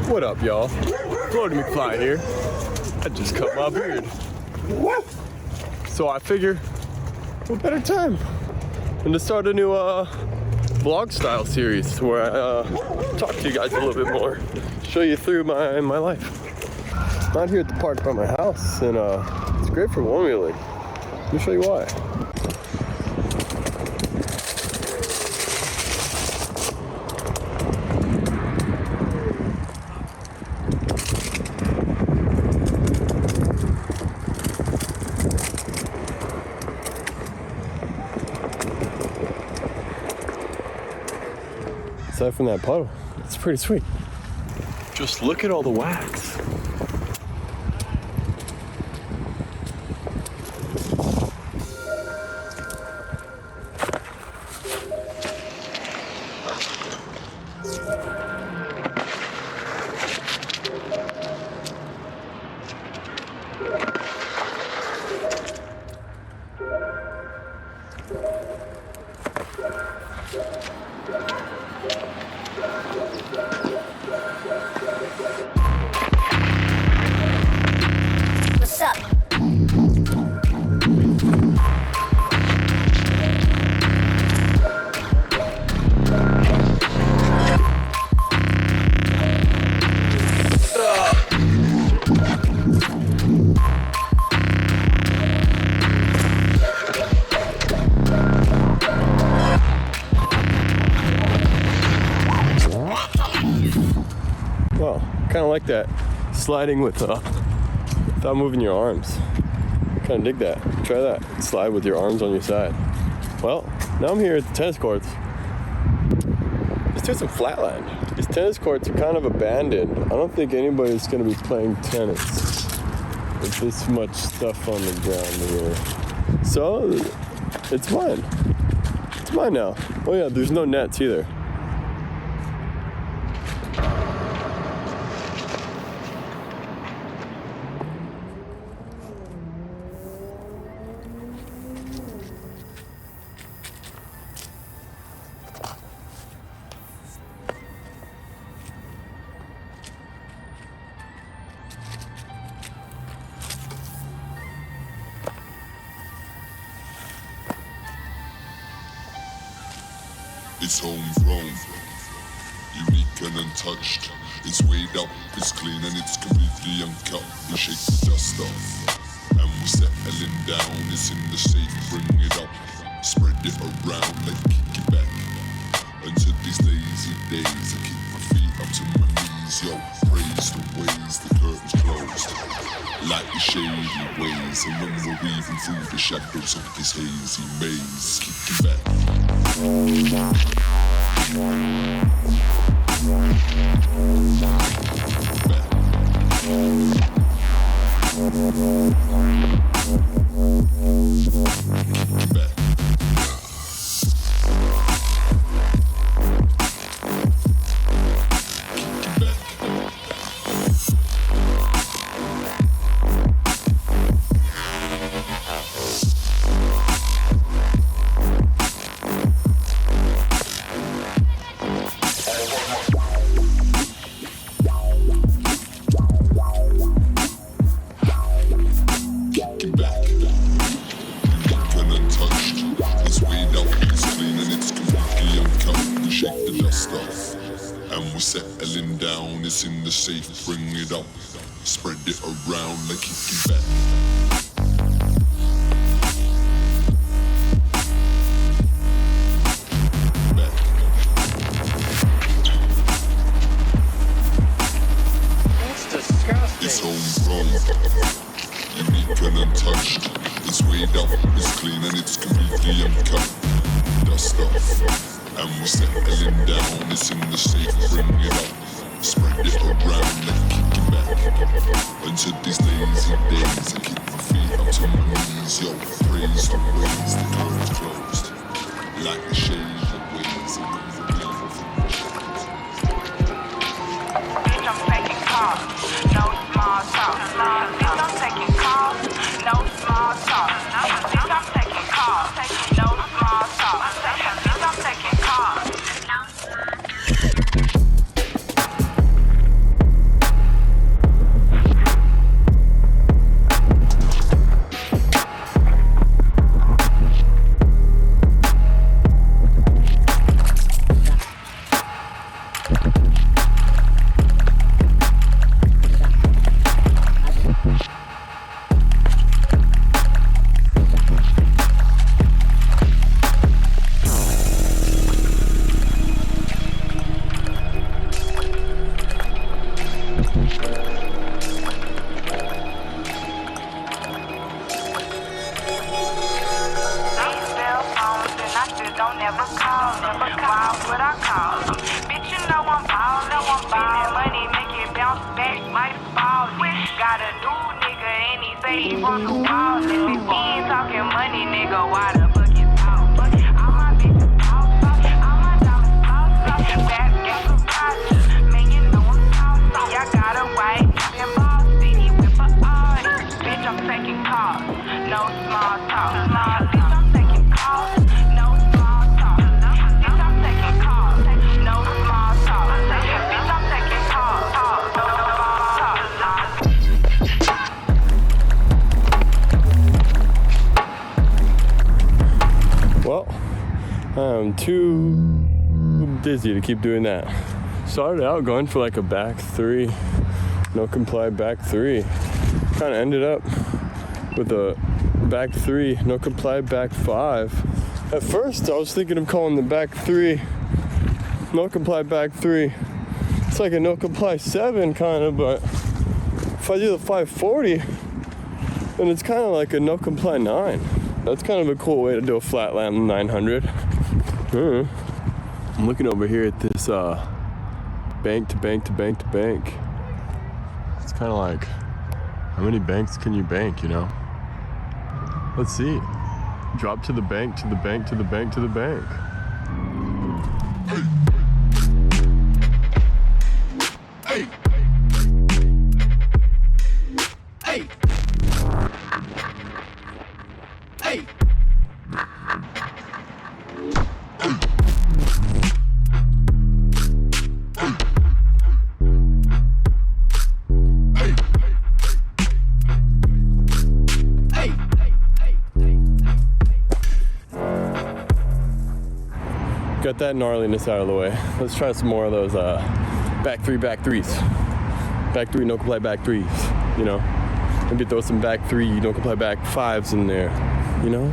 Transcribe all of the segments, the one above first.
What up, y'all? Floaty McFly here. I just cut my beard. So I figure, what better time than to start a new vlog style series where I talk to you guys a little bit more, show you through my life. I'm out here at the park by my house, and it's great for one-wheeling. Let me show you why. Aside from that puddle, it's pretty sweet. Just look at all the wax. What's up? Well, kind of like that sliding without moving your arms. Kind of dig that. Try that. Slide with your arms on your side. Well, now I'm here at the tennis courts. Let's do some flatland. These tennis courts are kind of abandoned. I don't think anybody's going to be playing tennis with this much stuff on the ground here. So, it's mine. It's mine now. Oh yeah, there's no nets either. It's homegrown, unique and untouched. It's weighed up, it's clean and it's completely uncut. We shake the dust off and we settling down. It's in the safe, bring it up, spread it around like kick it back. Until these lazy days, I keep my feet up to my knees. Yo, praise the ways the curtains closed, like the shady ways. And when we're weaving through the shadows of this hazy maze, kick it back. Settling down, it's in the safe, bring it up, spread it around like kick it back. That's disgusting. It's homegrown, unique and untouched. It's weighed up, it's clean and it's completely uncut. Dust off, and we're settling down. It's in the safe, bring it up, spread it around and kick it back. Until these lazy days, I keep my feet up to my knees. Yo, praise the ways the curtains closed, like the shade of ways. Bitch, I'm taking calls, no small talk. Bitch, I'm taking calls, no small talk. Bitch, I'm taking calls, no small talk. Bitch, I'm taking calls. on the wall, nigga. He ain't talking money, nigga. Why the fuck is out? All my bitches talk, all my diamonds talk. Bad get surprised, man, you know I'm saucy. I got a white and bossy whip for all this. Bitch, I'm taking calls, no small talk. Bitch, I'm taking calls, no small talk. Bitch, I'm taking calls, no small talk. Bitch, I'm taking calls, no small talk. Well, I'm too dizzy to keep doing that. Started out going for like a back three, no comply back three. Kind of ended up with a back three, no comply back five. At first, I was thinking of calling the back three, no comply back three. It's like a no comply seven kind of, but if I do the 540, then it's kind of like a no comply nine. That's kind of a cool way to do a flatland 900. I'm looking over here at this bank to bank to bank to bank. It's kind of like, how many banks can you bank, you know? Let's see. Drop to the bank, to the bank, to the bank, to the bank. Hey. Hey. Hey. Got that gnarliness out of the way. Let's try some more of those back threes. Back three, no comply back threes, you know? Maybe throw some back three, no comply back fives in there, you know?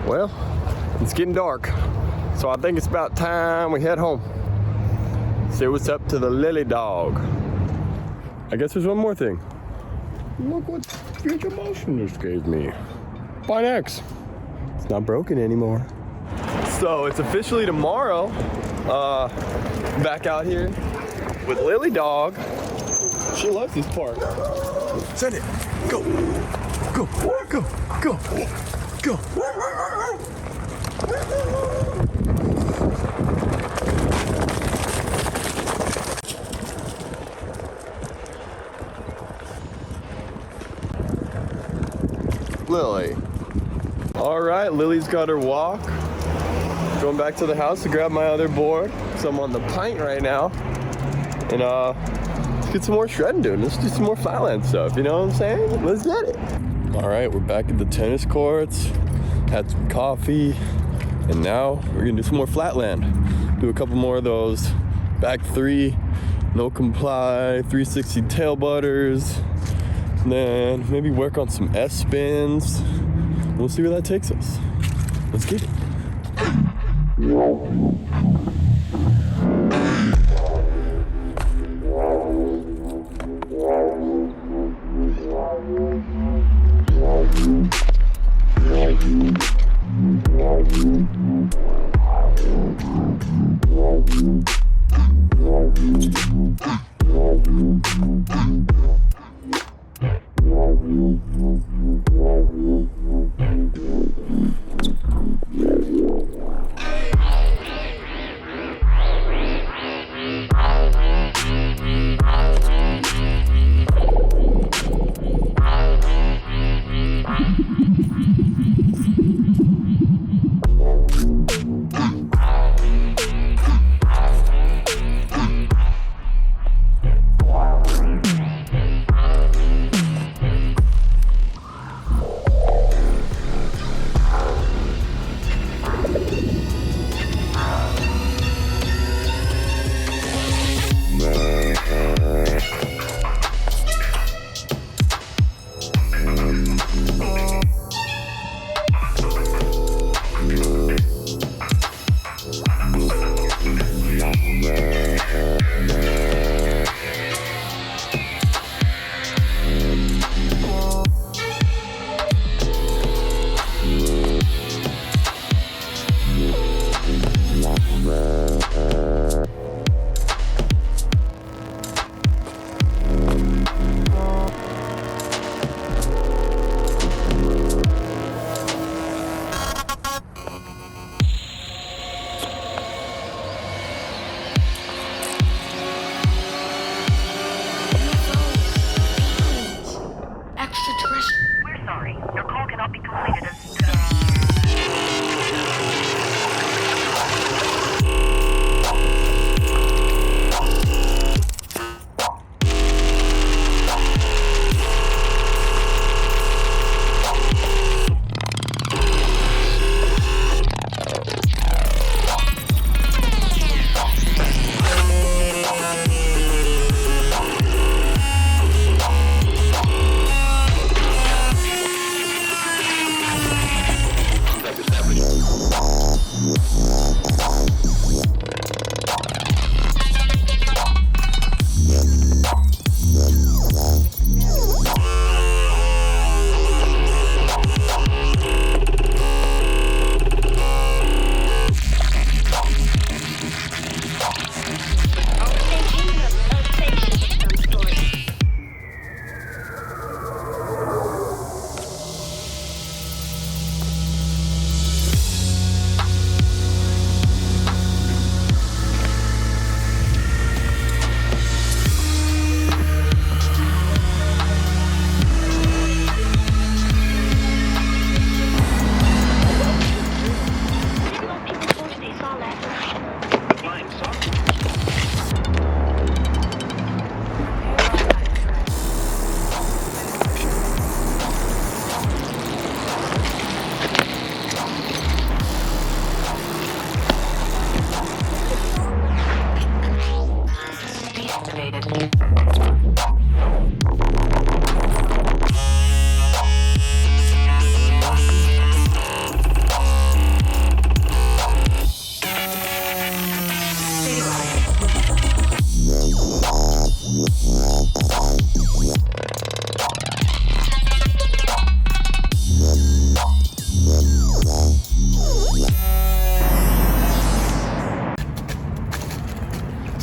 Well, it's getting dark, so I think it's about time we head home. See what's up to the Lily dog. I guess there's one more thing. Look what Future Motion just gave me. Fine X. It's not broken anymore. So it's officially tomorrow. Back out here with Lily dog. She loves this park. Send it. Go. Go. Go. Go. Go. Lily. All right, Lily's got her walk. Going back to the house to grab my other board. So I'm on the pint right now. And let's get some more shredding doing. Let's do some more flatland stuff, you know what I'm saying? Let's get it. All right, we're back at the tennis courts. Had some coffee. And now we're gonna do some more flatland. Do a couple more of those back three, no comply, 360 tail butters. And then maybe work on some S spins. We'll see where that takes us. Let's get it.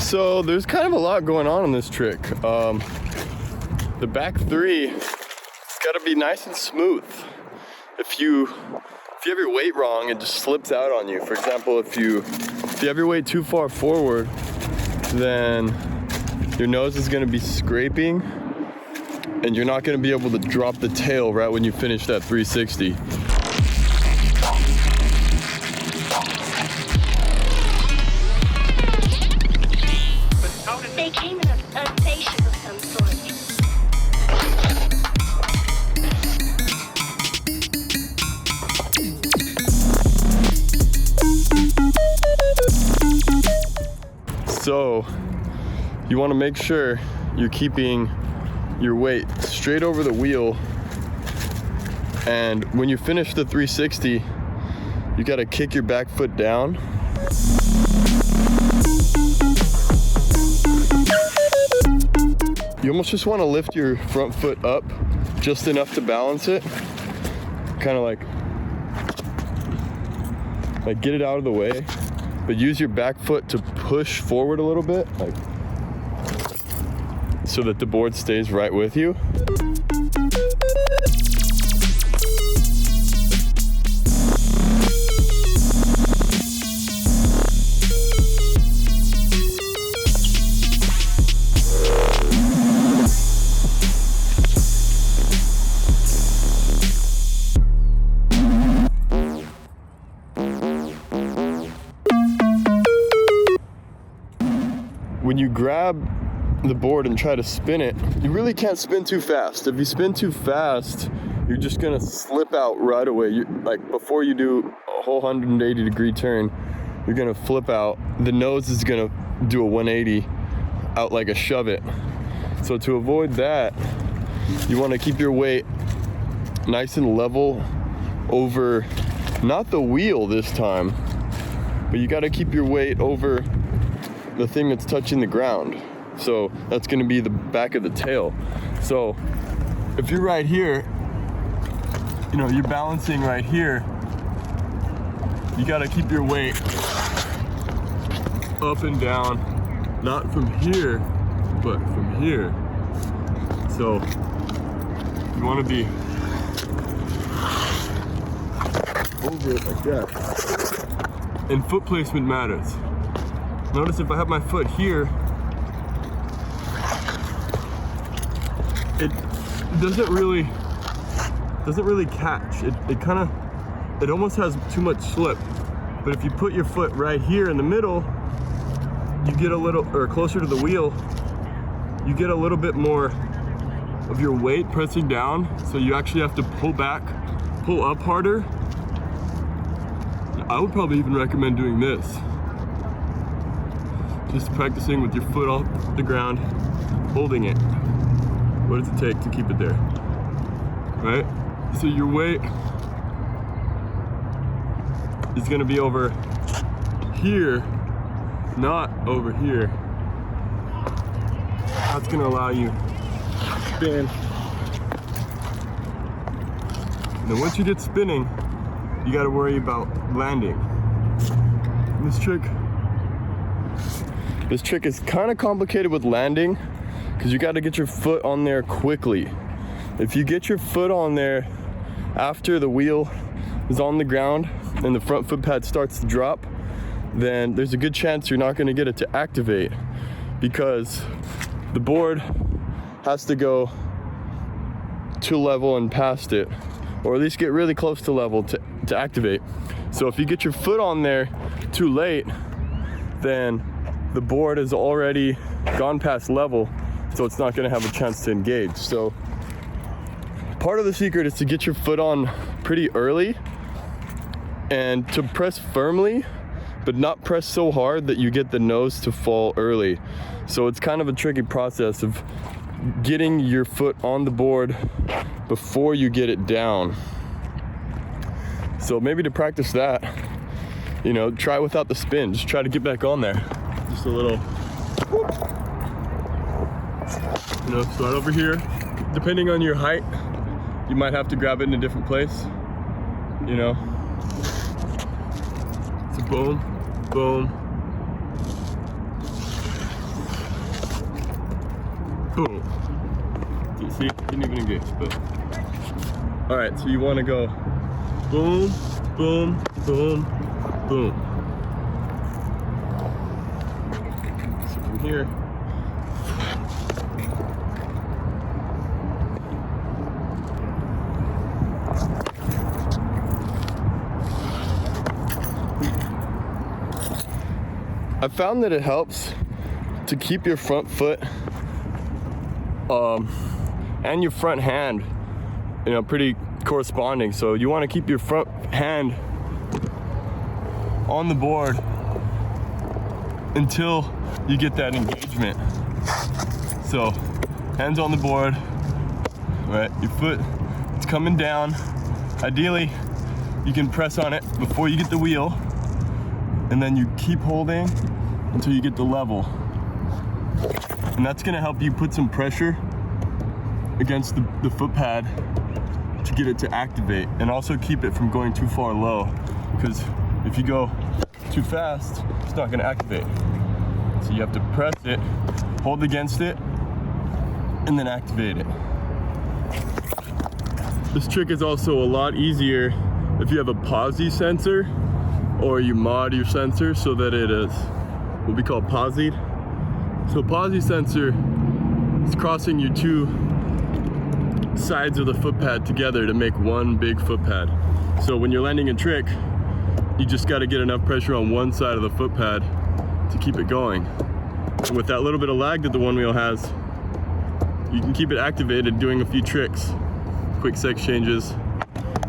So there's kind of a lot going on in this trick. The back three, it's gotta be nice and smooth. If you have your weight wrong, it just slips out on you. For example, if you have your weight too far forward, then your nose is gonna be scraping and you're not gonna be able to drop the tail right when you finish that 360. They came in a station of some sort. So you want to make sure you're keeping your weight straight over the wheel, and when you finish the 360, you got to kick your back foot down. You almost just want to lift your front foot up just enough to balance it. Kind of like get it out of the way, but use your back foot to push forward a little bit, like so that the board stays right with you. When you grab the board and try to spin it, you really can't spin too fast. If you spin too fast, you're just gonna slip out right away. Like before you do a whole 180-degree turn, you're gonna flip out. The nose is gonna do a 180 out like a shove it. So to avoid that, you wanna keep your weight nice and level over, not the wheel this time, but you gotta keep your weight over the thing that's touching the ground. So that's gonna be the back of the tail. So if you're right here, you know, you're balancing right here, you gotta keep your weight up and down, not from here, but from here. So you wanna be over it like that. And foot placement matters. Notice if I have my foot here, it doesn't really catch. It almost has too much slip. But if you put your foot right here in the middle, you get a little, or closer to the wheel, you get a little bit more of your weight pressing down. So you actually have to pull up harder. I would probably even recommend doing this. Just practicing with your foot off the ground, holding it. What does it take to keep it there? Right? So your weight is gonna be over here, not over here. That's gonna allow you to spin. And then once you get spinning, you gotta worry about landing. This trick is kind of complicated with landing because you got to get your foot on there quickly. If you get your foot on there after the wheel is on the ground and the front foot pad starts to drop, then there's a good chance you're not going to get it to activate because the board has to go to level and past it, or at least get really close to level to activate. So if you get your foot on there too late, then the board has already gone past level, so it's not going to have a chance to engage. So part of the secret is to get your foot on pretty early and to press firmly, but not press so hard that you get the nose to fall early. So it's kind of a tricky process of getting your foot on the board before you get it down. So maybe to practice that, you know, try without the spin. Just try to get back on there. Just a little, whoop. You know, start over here. Depending on your height, you might have to grab it in a different place, you know. So boom, boom. boom. See, didn't even engage, but. All right, so you wanna go boom, boom, boom, boom. So from here, I found that it helps to keep your front foot and your front hand, pretty corresponding. So you want to keep your front hand on the board until you get that engagement. So hands on the board, right? Your foot, it's coming down. Ideally, you can press on it before you get the wheel, and then you keep holding until you get the level. And that's gonna help you put some pressure against the foot pad to get it to activate, and also keep it from going too far low, because if you go too fast, it's not gonna activate. So you have to press it, hold against it, and then activate it. This trick is also a lot easier if you have a posi sensor, or you mod your sensor so that it is what we call posied. So posi sensor is crossing your two sides of the foot pad together to make one big foot pad. So when you're landing a trick, you just got to get enough pressure on one side of the foot pad to keep it going. And with that little bit of lag that the one wheel has, you can keep it activated doing a few tricks. Quick sex changes,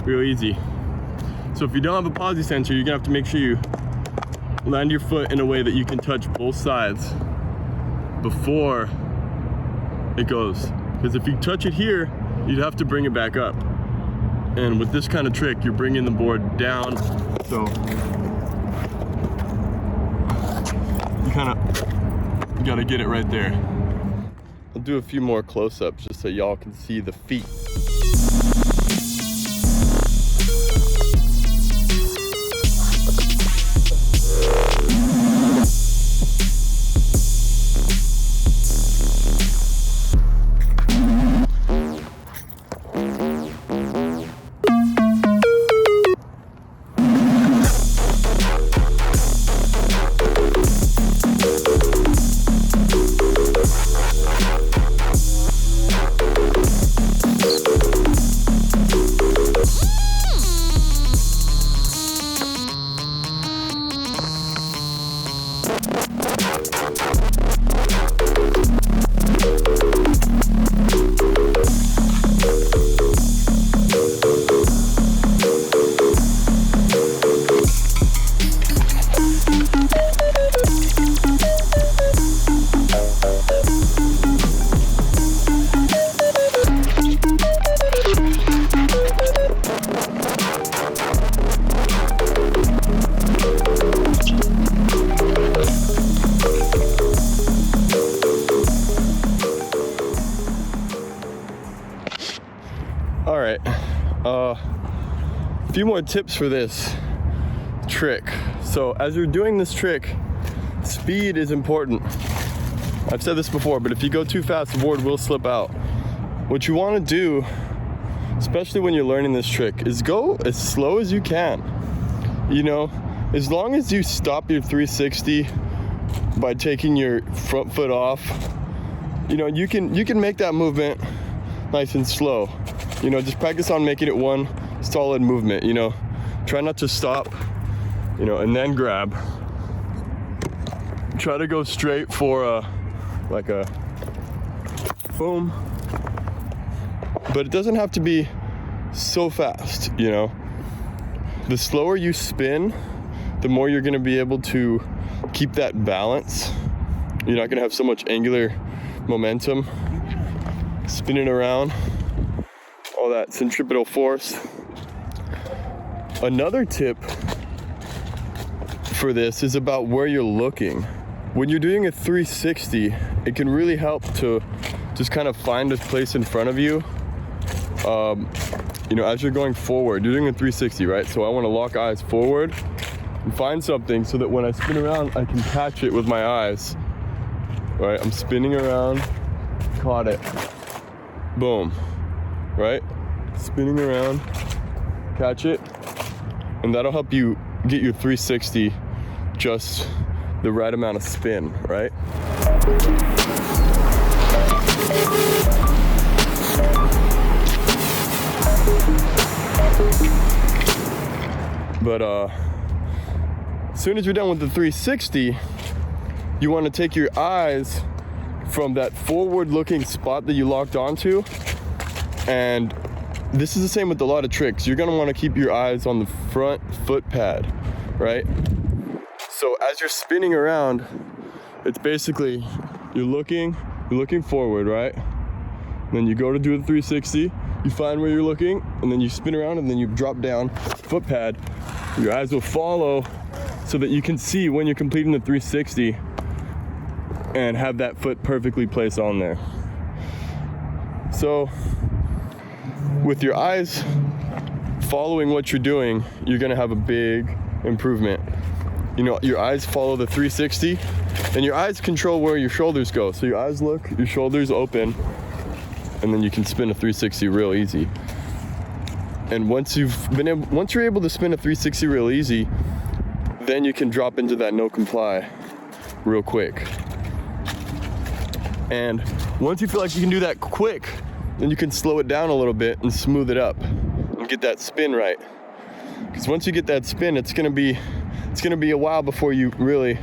real easy. So if you don't have a posi sensor, you're gonna have to make sure you land your foot in a way that you can touch both sides before it goes. Because if you touch it here, you'd have to bring it back up. And with this kind of trick, you're bringing the board down. So you gotta get it right there. I'll do a few more close-ups just so y'all can see the feet. All right, a few more tips for this trick. So as you're doing this trick, speed is important. I've said this before, but if you go too fast, the board will slip out. What you want to do, especially when you're learning this trick, is go as slow as you can. As long as you stop your 360 by taking your front foot off, you can make that movement nice and slow. Just practice on making it one solid movement. Try not to stop, and then grab. Try to go straight for like a boom, but it doesn't have to be so fast. The slower you spin, the more you're going to be able to keep that balance. You're not going to have so much angular momentum spinning around, all that centripetal force. Another tip for this is about where you're looking. When you're doing a 360, it can really help to just kind of find a place in front of you. As you're going forward, you're doing a 360, right? So I want to lock eyes forward and find something so that when I spin around, I can catch it with my eyes, right? I'm spinning around caught it. Boom, right? Spinning around, catch it, and that'll help you get your 360 just the right amount of spin, right? But as soon as you're done with the 360, you want to take your eyes from that forward looking spot that you locked onto, and this is the same with a lot of tricks. You're going to want to keep your eyes on the front foot pad, right? So as you're spinning around, it's basically you're looking forward, right? And then you go to do the 360, you find where you're looking, and then you spin around, and then you drop down foot pad. Your eyes will follow so that you can see when you're completing the 360 and have that foot perfectly placed on there. So with your eyes following what you're doing, you're gonna have a big improvement. You know, your eyes follow the 360, and your eyes control where your shoulders go. So your eyes look, your shoulders open, and then you can spin a 360 real easy. And once you're able to spin a 360 real easy, then you can drop into that no comply real quick. And once you feel like you can do that quick, then you can slow it down a little bit and smooth it up and get that spin right. Because once you get that spin, it's gonna be a while before you really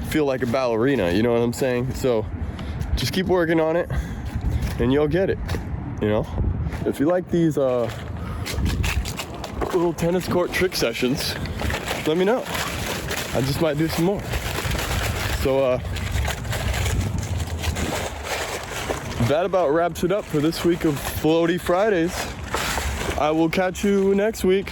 feel like a ballerina, you know what I'm saying? So just keep working on it and you'll get it, you know? If you like these little tennis court trick sessions, let me know. I just might do some more. So that about wraps it up for this week of Floaty Fridays. I will catch you next week.